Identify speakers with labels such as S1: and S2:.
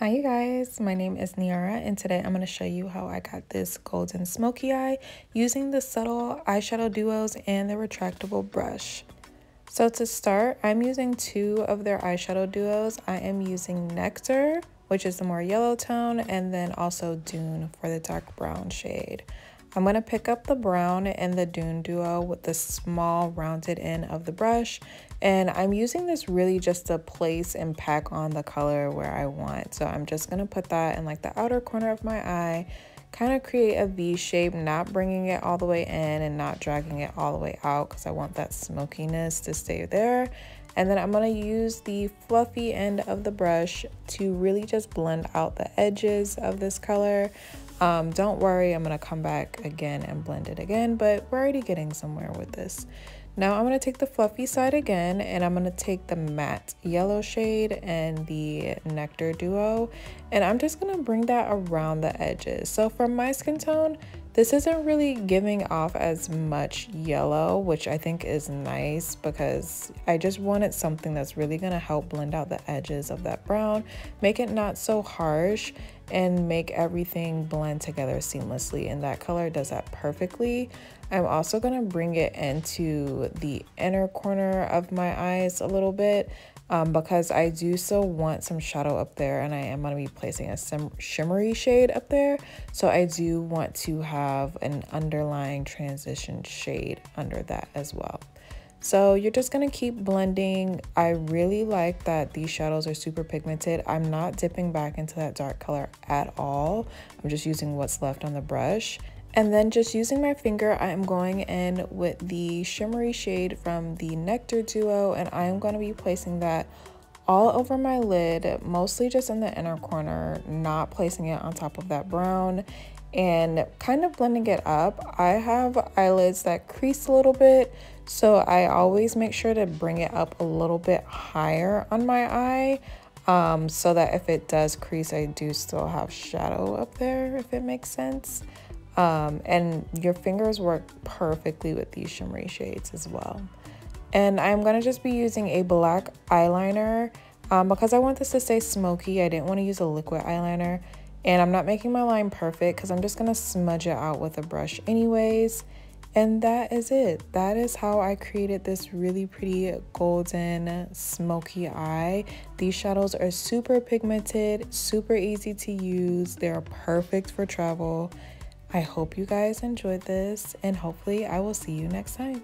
S1: Hi you guys, my name is Niara and today I'm going to show you how I got this Golden Smokey Eye using the Subtl eyeshadow duos and the retractable brush. So to start, I'm using two of their eyeshadow duos. I am using Nectar, which is the more yellow tone, and then also Dune for the dark brown shade. I'm going to pick up the brown and the Dune duo with the small rounded end of the brush, and I'm using this really just to place and pack on the color where I want. So I'm just going to put that in like the outer corner of my eye, kind of create a V shape, not bringing it all the way in and not dragging it all the way out because I want that smokiness to stay there. And then I'm going to use the fluffy end of the brush to really just blend out the edges of this color. Don't worry, I'm going to come back again and blend it again, but we're already getting somewhere with this. Now I'm going to take the fluffy side again, and I'm going to take the matte yellow shade and the Nectar duo, and I'm just going to bring that around the edges. So for my skin tone, this isn't really giving off as much yellow, which I think is nice because I just wanted something that's really going to help blend out the edges of that brown, make it not so harsh, and make everything blend together seamlessly, and that color does that perfectly. I'm also going to bring it into the inner corner of my eyes a little bit because I do still want some shadow up there, and I am going to be placing a shimmery shade up there, so I do want to have an underlying transition shade under that as well. So you're just going to keep blending. I really like that these shadows are super pigmented. I'm not dipping back into that dark color at all. I'm just using what's left on the brush. And then just using my finger, I am going in with the shimmery shade from the Nectar duo, and I am going to be placing that all over my lid, mostly just in the inner corner, not placing it on top of that brown, and kind of blending it up. I have eyelids that crease a little bit, so I always make sure to bring it up a little bit higher on my eye, so that if it does crease, I do still have shadow up there, if it makes sense. And your fingers work perfectly with these shimmery shades as well. And I'm going to just be using a black eyeliner because I want this to stay smoky. I didn't want to use a liquid eyeliner, and I'm not making my line perfect because I'm just going to smudge it out with a brush anyways. And that is it. That is how I created this really pretty golden smoky eye. These shadows are super pigmented, super easy to use. They're perfect for travel. I hope you guys enjoyed this, and hopefully I will see you next time.